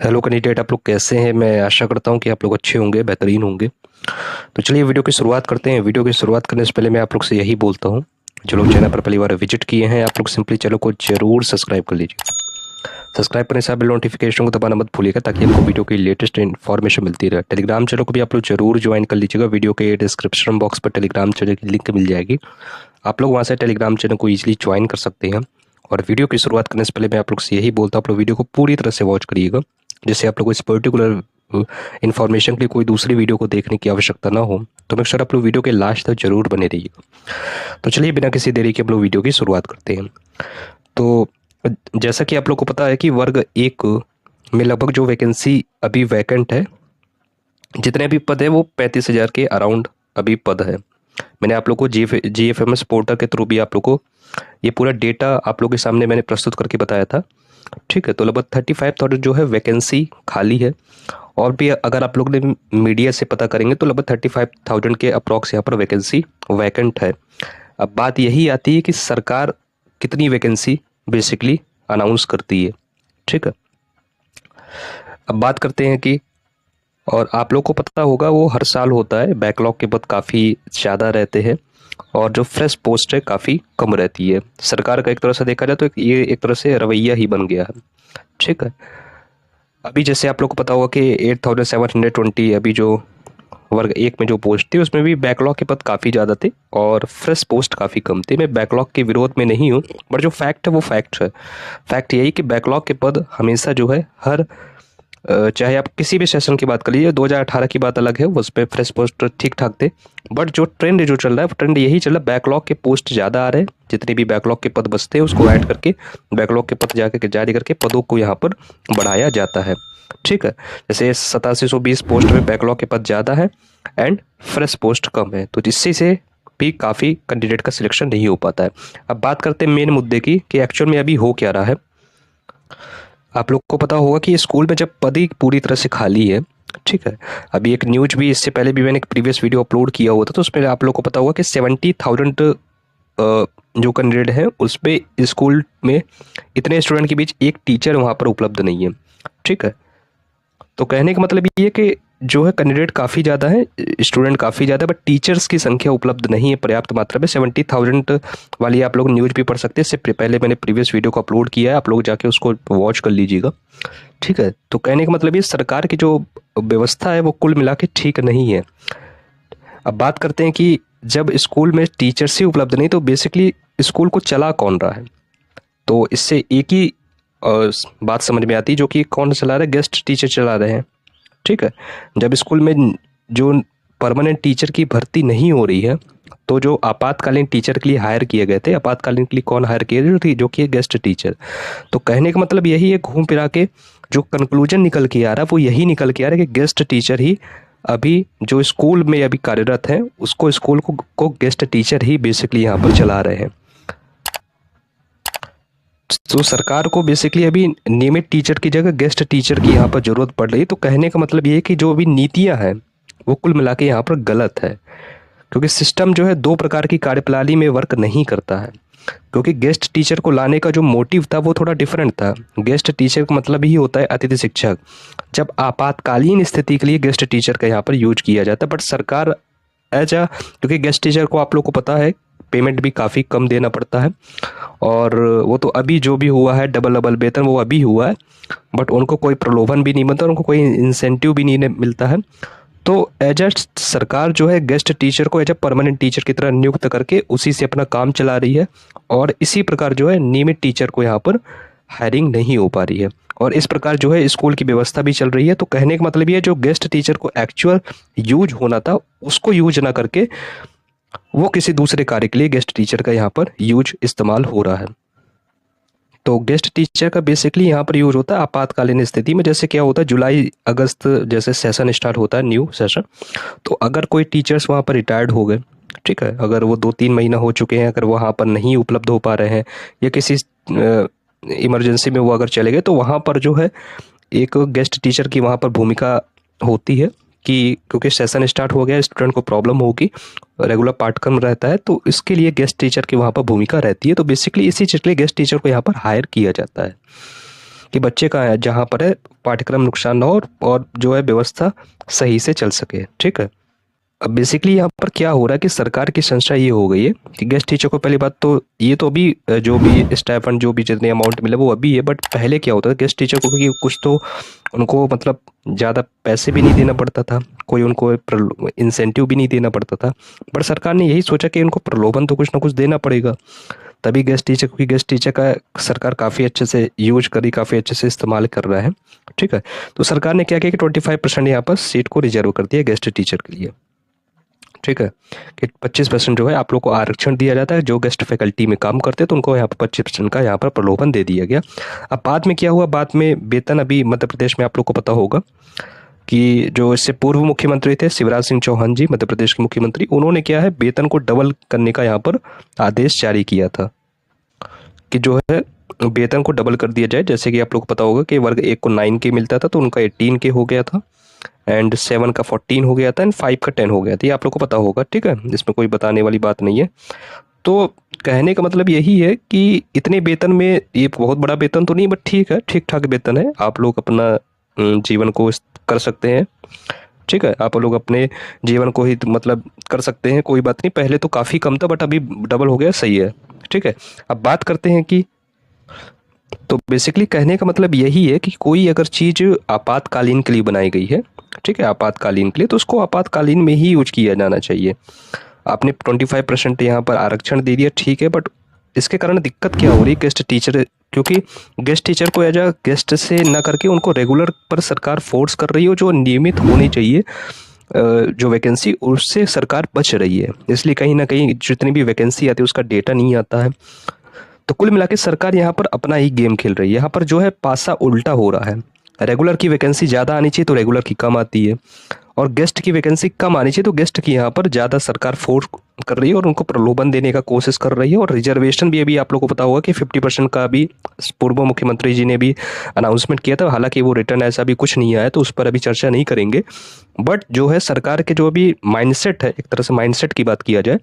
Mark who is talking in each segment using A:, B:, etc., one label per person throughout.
A: Hello candidate, आप लोग कैसे हैं। मैं आशा करता हूं कि आप लोग अच्छे होंगे, बेहतरीन होंगे। तो चलिए वीडियो की शुरुआत करते हैं। वीडियो की शुरुआत करने से पहले मैं आप लोग से यही बोलता हूं, जो लोग चैनल पर पहली बार विजिट किए हैं, आप लोग सिंपली चैनल को जरूर सब्सक्राइब कर लीजिए। सब्सक्राइब करने से बेल नोटिफिकेशन को दबाना मत भूलिएगा, ताकि आपको वीडियो की लेटेस्ट इन्फॉर्मेशन मिलती रहे। टेलीग्राम चैनल को भी आप लोग जरूर ज्वाइन कर लीजिएगा। वीडियो के डिस्क्रिप्शन बॉक्स पर टेलीग्राम चैनल की लिंक मिल जाएगी। आप लोग वहाँ से टेलीग्राम चैनल को ईजिली ज्वाइन कर सकते हैं। और वीडियो की शुरुआत करने से पहले मैं आप लोग से यही बोलता हूँ, आप लोग वीडियो को पूरी तरह से वॉच करिएगा, जिससे आप लोग को इस पर्टिकुलर इन्फॉर्मेशन के लिए कोई दूसरी वीडियो को देखने की आवश्यकता ना हो। तो मेक श्योर आप लोग वीडियो के लास्ट तक जरूर बने रहिएगा। तो चलिए बिना किसी देरी के हम लोग वीडियो की शुरुआत करते हैं। तो जैसा कि आप लोग को पता है कि वर्ग एक में लगभग जो वैकेंसी अभी वैकेंट है, जितने भी पद है वो 35,000 के अराउंड अभी पद है। मैंने आप लोग को GFMS पोर्टल के थ्रू भी आप लोग को ये पूरा डेटा आप लोग के सामने मैंने प्रस्तुत करके बताया था। ठीक है, तो लगभग 35,000 जो है वैकेंसी खाली है। और भी अगर आप लोग ने मीडिया से पता करेंगे तो लगभग 35,000 के अप्रॉक्स यहाँ पर वैकेंसी वैकेंट है। अब बात यही आती है कि सरकार कितनी वैकेंसी बेसिकली अनाउंस करती है। ठीक है, अब बात करते हैं कि, और आप लोग को पता होगा वो हर साल होता है, बैकलॉग के पद काफ़ी ज़्यादा रहते हैं और जो फ्रेश पोस्ट है काफ़ी कम रहती है। सरकार का एक तरह से देखा जाए तो ये एक तरह से रवैया ही बन गया है। ठीक है, अभी जैसे आप लोग को पता होगा कि 8,720 अभी जो वर्ग एक में जो पोस्ट थी उसमें भी बैकलॉग के पद काफ़ी ज़्यादा थे और फ्रेश पोस्ट काफ़ी कम थे। मैं बैकलॉग के विरोध में नहीं हूँ, बट जो फैक्ट है वो फैक्ट है। फैक्ट यही कि बैकलॉग के पद हमेशा जो है हर चाहे आप किसी भी सेशन की बात कर लीजिए, 2018 की बात अलग है, उस पर फ्रेश पोस्ट ठीक ठाक थे। बट जो ट्रेंड जो चल रहा है वो ट्रेंड यही चल रहा है, बैकलॉग के पोस्ट ज़्यादा आ रहे हैं। जितने भी बैकलॉग के पद बचते हैं उसको ऐड करके बैकलॉग के पद जाकर जारी करके पदों को यहाँ पर बढ़ाया जाता है। ठीक है, जैसे 8720 पोस्ट में बैकलॉग के पद ज़्यादा है एंड फ्रेश पोस्ट कम है, तो जिससे से भी काफ़ी कैंडिडेट का सिलेक्शन नहीं हो पाता है। अब बात करते हैं मेन मुद्दे की कि एक्चुअल में अभी हो क्या रहा है। आप लोग को पता होगा कि स्कूल में जब पद ही पूरी तरह से खाली है, ठीक है, अभी एक न्यूज भी, इससे पहले भी मैंने एक प्रीवियस वीडियो अपलोड किया हुआ था, तो उसमें आप लोग को पता होगा कि 70,000 जो कैंडिडेट है उसमें स्कूल में इतने स्टूडेंट के बीच एक टीचर वहाँ पर उपलब्ध नहीं है। ठीक है, तो कहने का मतलब ये है कि जो है कैंडिडेट काफ़ी ज़्यादा है, स्टूडेंट काफ़ी ज़्यादा है, बट टीचर्स की संख्या उपलब्ध नहीं है पर्याप्त मात्रा में। 70,000 वाली आप लोग न्यूज़ भी पढ़ सकते हैं, इससे पहले मैंने प्रीवियस वीडियो को अपलोड किया है, आप लोग जाके उसको वॉच कर लीजिएगा। ठीक है, तो कहने का मतलब ये सरकार की जो व्यवस्था है वो कुल मिला के ठीक नहीं है। अब बात करते हैं कि जब स्कूल में टीचर्स ही उपलब्ध नहीं तो बेसिकली स्कूल को चला कौन रहा है। तो इससे एक ही बात समझ में आती है, जो कि कौन चला रहा है, गेस्ट टीचर चला रहे हैं। ठीक है, जब स्कूल में जो परमानेंट टीचर की भर्ती नहीं हो रही है, तो जो आपातकालीन टीचर के लिए हायर किए गए थे, आपातकालीन के लिए कौन हायर किए थे, जो कि गेस्ट टीचर। तो कहने का मतलब यही है, घूम फिरा के जो कंक्लूजन निकल के आ रहा है वो यही निकल के आ रहा है कि गेस्ट टीचर ही अभी जो स्कूल में अभी कार्यरत हैं उसको स्कूल को गेस्ट टीचर ही बेसिकली यहाँ पर चला रहे हैं। तो सरकार को बेसिकली अभी नियमित टीचर की जगह गेस्ट टीचर की यहाँ पर जरूरत पड़ रही है। तो कहने का मतलब ये है कि जो अभी नीतियाँ हैं वो कुल मिला के यहाँ पर गलत है, क्योंकि सिस्टम जो है दो प्रकार की कार्यप्रणाली में वर्क नहीं करता है। क्योंकि गेस्ट टीचर को लाने का जो मोटिव था वो थोड़ा डिफरेंट था। गेस्ट टीचर का मतलब ही होता है अतिथि शिक्षक, जब आपातकालीन स्थिति के लिए गेस्ट टीचर का यहाँ पर यूज किया जाता है। बट सरकार क्योंकि गेस्ट टीचर को आप लोग को पता है पेमेंट भी काफ़ी कम देना पड़ता है, और वो तो अभी जो भी हुआ है डबल डबल वेतन वो अभी हुआ है, बट उनको कोई प्रलोभन भी नहीं मिलता, उनको कोई इंसेंटिव भी नहीं मिलता है। तो एज सरकार जो है गेस्ट टीचर को एज परमानेंट टीचर की तरह नियुक्त करके उसी से अपना काम चला रही है, और इसी प्रकार जो है नियमित टीचर को यहाँ पर हायरिंग नहीं हो पा रही है, और इस प्रकार जो है स्कूल की व्यवस्था भी चल रही है। तो कहने का मतलब ये जो गेस्ट टीचर को एक्चुअल यूज होना था उसको यूज ना करके वो किसी दूसरे कार्य के लिए गेस्ट टीचर का यहाँ पर यूज इस्तेमाल हो रहा है। तो गेस्ट टीचर का बेसिकली यहाँ पर यूज होता है आपातकालीन स्थिति में। जैसे क्या होता है, जुलाई अगस्त जैसे सेशन स्टार्ट होता है, न्यू सेशन, तो अगर कोई टीचर्स वहाँ पर रिटायर्ड हो गए, ठीक है, अगर वो 2-3 महीना हो चुके हैं, अगर वहाँ पर नहीं उपलब्ध हो पा रहे हैं या किसी इमरजेंसी में वो अगर चले गए, तो वहाँ पर जो है एक गेस्ट टीचर की वहाँ पर भूमिका होती है कि क्योंकि सेशन स्टार्ट हो गया, स्टूडेंट को प्रॉब्लम होगी, रेगुलर पाठ्यक्रम रहता है, तो इसके लिए गेस्ट टीचर की वहाँ पर भूमिका रहती है। तो बेसिकली इसी चीज़ के लिए गेस्ट टीचर को यहाँ पर हायर किया जाता है। कि बच्चे का है जहाँ पर है पाठ्यक्रम नुकसान ना हो और जो है व्यवस्था सही से चल सके। ठीक है। अब बेसिकली यहाँ पर क्या हो रहा है कि सरकार की संस्था ये हो गई है कि गेस्ट टीचर को पहली बात तो ये तो अभी जो भी स्टाइपेंड जो भी जितने अमाउंट मिले वो अभी है, बट पहले क्या होता था गेस्ट टीचर को, क्योंकि कुछ तो उनको मतलब ज़्यादा पैसे भी नहीं देना पड़ता था, कोई उनको इंसेंटिव भी नहीं देना पड़ता था, बट सरकार ने यही सोचा कि उनको प्रलोभन तो कुछ ना कुछ देना पड़ेगा, तभी गेस्ट टीचर, क्योंकि गेस्ट टीचर का सरकार काफ़ी अच्छे से यूज करी, काफ़ी अच्छे से इस्तेमाल कर रहा है। ठीक है। तो सरकार ने क्या किया कि 25% यहाँ पर सीट को रिजर्व कर दिया गेस्ट टीचर के लिए। ठीक है, कि 25% जो है आप लोग को आरक्षण दिया जाता है, जो गेस्ट फैकल्टी में काम करते हैं तो उनको यहाँ पर 25% का यहाँ पर प्रलोभन दे दिया गया। अब बाद में क्या हुआ, बाद में वेतन, अभी मध्य प्रदेश में आप लोग को पता होगा कि जो इससे पूर्व मुख्यमंत्री थे शिवराज सिंह चौहान जी, मध्य प्रदेश के मुख्यमंत्री, उन्होंने क्या है वेतन को डबल करने का यहाँ पर आदेश जारी किया था कि जो है वेतन को डबल कर दिया जाए। जैसे कि आप लोग को पता होगा कि वर्ग 1 को 9 के मिलता था तो उनका 18 के हो गया था, एंड 7 का 14 हो गया था, एंड 5 का 10 हो गया था। ये आप लोग को पता होगा। ठीक है, इसमें कोई बताने वाली बात नहीं है। तो कहने का मतलब यही है कि इतने वेतन में, ये बहुत बड़ा वेतन तो नहीं, बट ठीक है, ठीक ठाक वेतन है, आप लोग अपना जीवन को कर सकते हैं। ठीक है, आप लोग अपने जीवन को ही मतलब कर सकते हैं, कोई बात नहीं। पहले तो काफ़ी कम था बट अभी डबल हो गया, सही है। ठीक है, अब बात करते हैं कि, तो बेसिकली कहने का मतलब यही है कि कोई अगर चीज़ आपातकालीन के लिए बनाई गई है, ठीक है, आपातकालीन के लिए, तो उसको आपातकालीन में ही यूज किया जाना चाहिए। आपने 25% यहाँ पर आरक्षण दे दिया, ठीक है, बट इसके कारण दिक्कत क्या हो रही है गेस्ट टीचर, क्योंकि गेस्ट टीचर को एज अ गेस्ट से ना करके उनको रेगुलर पर सरकार फोर्स कर रही है, जो नियमित होनी चाहिए जो वैकेंसी, उससे सरकार बच रही है। इसलिए कहीं ना कहीं जितनी भी वैकेंसी आती है उसका डेटा नहीं आता है। तो कुल मिला के सरकार यहाँ पर अपना ही गेम खेल रही है। यहाँ पर जो है पासा उल्टा हो रहा है, रेगुलर की वैकेंसी ज़्यादा आनी चाहिए तो रेगुलर की कम आती है, और गेस्ट की वैकेंसी कम आनी चाहिए तो गेस्ट की यहाँ पर ज़्यादा सरकार फोर्स कर रही है और उनको प्रलोभन देने का कोशिश कर रही है। और रिजर्वेशन भी अभी आप लोगों को पता होगा कि 50% का भी पूर्व मुख्यमंत्री जी ने भी अनाउंसमेंट किया था, हालांकि वो रिटर्न ऐसा भी कुछ नहीं आया तो उस पर अभी चर्चा नहीं करेंगे। बट जो है सरकार के जो अभी माइंडसेट है, एक तरह से माइंडसेट की बात किया जाए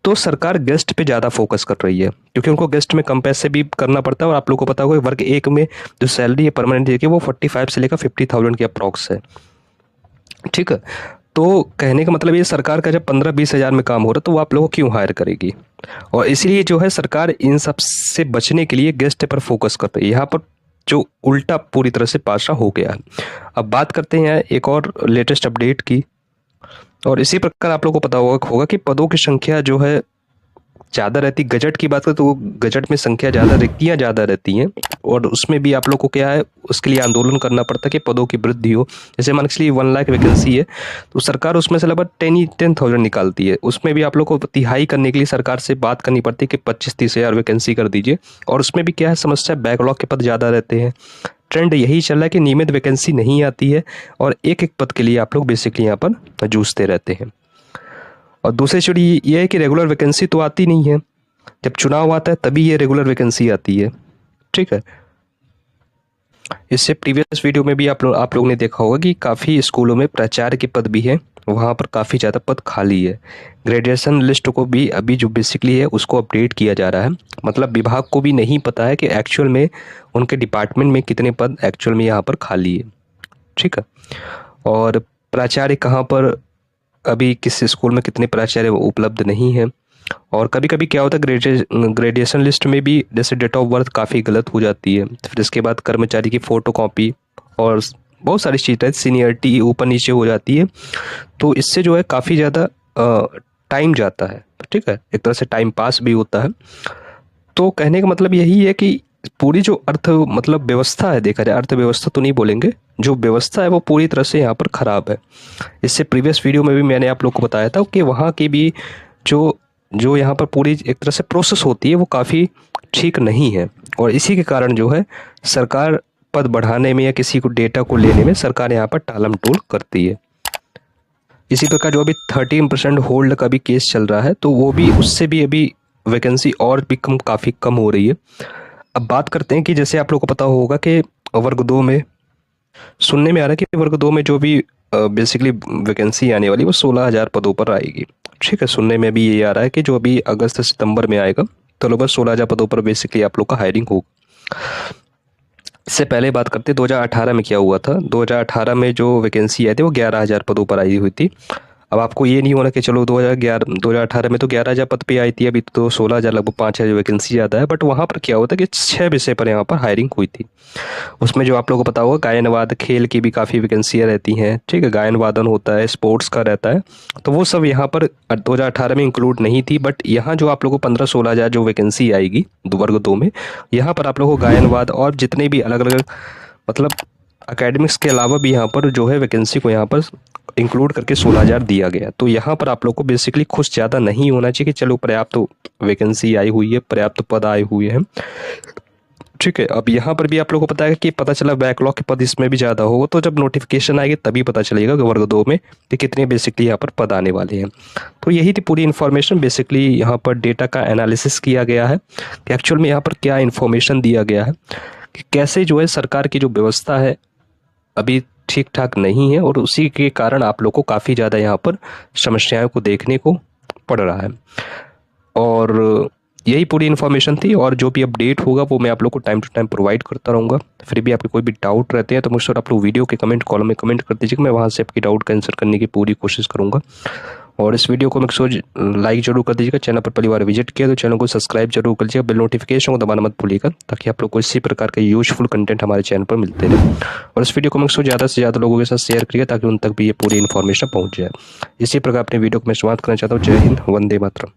A: तो सरकार गेस्ट पे ज़्यादा फोकस कर रही है, क्योंकि उनको गेस्ट में कम पैसे भी करना पड़ता है। और आप लोगों को पता होगा वर्ग 1 में जो सैलरी है परमानेंट देखिए वो 45 से लेकर 50,000 की अप्रॉक्स है। ठीक है, तो कहने का मतलब ये सरकार का जब 15-20 हज़ार में काम हो रहा है तो वो आप लोगों को क्यों हायर करेगी। और इसलिए जो है सरकार इन सब से बचने के लिए गेस्ट पे फोकस कर रही है। यहाँ पर जो उल्टा पूरी तरह से पासा हो गया है। अब बात करते हैं एक और लेटेस्ट अपडेट की, और इसी प्रकार आप लोगों को पता होगा कि पदों की संख्या जो है ज़्यादा रहती, गजट की बात करें तो गजट में संख्या ज़्यादा, रिक्तियाँ ज़्यादा रहती हैं, और उसमें भी आप लोग को क्या है उसके लिए आंदोलन करना पड़ता है कि पदों की वृद्धि हो। जैसे मान के 1 लाख वैकेंसी है तो सरकार उसमें से लगभग 10,000 निकालती है, उसमें भी आप लोग को तिहाई करने के लिए सरकार से बात करनी पड़ती है कि 25-30 हज़ार वैकेंसी कर दीजिए। और उसमें भी क्या है समस्या, बैकलॉग के पद ज़्यादा रहते हैं। ट्रेंड यही चल रहा है कि नियमित वैकेंसी नहीं आती है और एक एक पद के लिए आप लोग बेसिकली यहाँ पर जूझते रहते हैं। और दूसरी चीज़ ये है कि रेगुलर वैकेंसी तो आती नहीं है, जब चुनाव आता है तभी ये रेगुलर वैकेंसी आती है। ठीक है, इससे प्रीवियस वीडियो में भी आप लोगों ने देखा होगा कि काफ़ी स्कूलों में प्राचार्य के पद भी हैं, वहाँ पर काफ़ी ज़्यादा पद खाली है। ग्रेजुएशन लिस्ट को भी अभी जो बेसिकली है उसको अपडेट किया जा रहा है, मतलब विभाग को भी नहीं पता है कि एक्चुअल में उनके डिपार्टमेंट में कितने पद एक्चुअल में यहाँ पर खाली है। ठीक है, और प्राचार्य कहाँ पर, अभी किस स्कूल में कितने प्राचार्य उपलब्ध नहीं है। और कभी कभी क्या होता है ग्रेजुएशन लिस्ट में भी जैसे डेट ऑफ बर्थ काफ़ी गलत हो जाती है, फिर इसके बाद कर्मचारी की फ़ोटो कॉपी और बहुत सारी चीज़ें, सीनियरिटी ऊपर नीचे हो जाती है, तो इससे जो है काफ़ी ज़्यादा टाइम जाता है। ठीक है, एक तरह से टाइम पास भी होता है। तो कहने का मतलब यही है कि पूरी जो मतलब व्यवस्था है, देखा जाए अर्थव्यवस्था तो नहीं बोलेंगे, जो व्यवस्था है वो पूरी तरह से यहाँ पर ख़राब है। इससे प्रीवियस वीडियो में भी मैंने आप लोग को बताया था कि वहाँ की भी जो यहाँ पर पूरी एक तरह से प्रोसेस होती है वो काफ़ी ठीक नहीं है, और इसी के कारण जो है सरकार पद बढ़ाने में या किसी को डेटा को लेने में सरकार यहाँ पर टालम टोल करती है। इसी प्रकार जो अभी 13% होल्ड का भी केस चल रहा है तो वो भी, उससे भी अभी वैकेंसी और भी काफ़ी कम हो रही है। अब बात करते हैं कि जैसे आप लोग को पता होगा कि वर्ग 2 में सुनने में आ रहा है कि वर्ग 2 में जो भी बेसिकली वैकेंसी आने वाली वो 16,000 पदों पर आएगी। ठीक है, सुनने में भी ये आ रहा है कि जो अभी अगस्त सितंबर में आएगा तो लगभग 16,000 पदों पर बेसिकली आप लोग का हायरिंग होगा। इससे पहले बात करते हैं 2018 में क्या हुआ था। 2018 में जो वैकेंसी आई थी वो 11,000 पदों पर आई हुई थी। अब आपको ये नहीं होना कि चलो 2018 में तो 11,000 पद पे आई थी, अभी तो 16,000 लगभग 5,000 वैकेंसी ज़्यादा है। बट वहाँ पर क्या होता है कि 6 विषय पर यहाँ पर हायरिंग हुई थी। उसमें जो आप लोगों को पता होगा गायन-वाद, खेल की भी काफ़ी वैकेंसियाँ रहती हैं, ठीक है? गायन वादन होता है, स्पोर्ट्स का रहता है, तो वो सब यहाँ पर 2018 में इंक्लूड नहीं थी। बट यहाँ जो आप लोगों को 15-16,000 जो वैकेंसी आएगी वर्ग 2 में, यहाँ पर आप लोगों को गायन वाद और जितने भी अलग अलग मतलब एकेडमिक्स के अलावा भी यहाँ पर जो है वैकेंसी को यहाँ पर इंक्लूड करके 16,000 दिया गया। तो यहाँ पर आप लोग को बेसिकली खुश ज़्यादा नहीं होना चाहिए कि चलो पर्याप्त तो वैकेंसी आई हुई है, पर्याप्त पद आए हुए हैं, ठीक है। अब यहाँ पर भी आप लोगों को पता है कि पता चला बैकलॉग के पद इसमें भी ज़्यादा होगा, तो जब नोटिफिकेशन आएगी तभी पता चलेगा कि वर्ग 2 में कि कितने बेसिकली यहाँ पर पद आने वाले हैं। तो यही थी पूरी इन्फॉर्मेशन। बेसिकली यहाँ पर डेटा का एनालिसिस किया गया है कि एक्चुअल में यहाँ पर क्या इन्फॉर्मेशन दिया गया है, कि कैसे जो है सरकार की जो व्यवस्था है अभी ठीक ठाक नहीं है, और उसी के कारण आप लोग को काफ़ी ज़्यादा यहाँ पर समस्याओं को देखने को पड़ रहा है। और यही पूरी इन्फॉर्मेशन थी, और जो भी अपडेट होगा वो मैं आप लोग को टाइम टू टाइम प्रोवाइड करता रहूँगा। फिर भी आपके कोई भी डाउट रहते हैं तो मुझसे आप लोग वीडियो के कमेंट कॉलम में कमेंट कर दीजिएगा, मैं वहाँ से आपकी डाउट का आंसर करने की पूरी कोशिश करूँगा। और इस वीडियो को लाइक जरूर कर दीजिएगा। चैनल पर पहली बार विजिट किया तो चैनल को सब्सक्राइब जरूर कर लीजिएगा, बेल नोटिफिकेशन को दबाना मत भूलिएगा, ताकि आप लोग को इसी प्रकार का यूजफुल कंटेंट हमारे चैनल पर मिलते रहे। और इस वीडियो को ज़्यादा से ज़्यादा लोगों के साथ शेयर करिए, ताकि उन तक भी ये पूरी इन्फॉर्मेशन पहुँच जाए। इसी प्रकार अपने वीडियो को मैं समाप्त करना चाहता हूँ। जय हिंद, वंदे मातरम।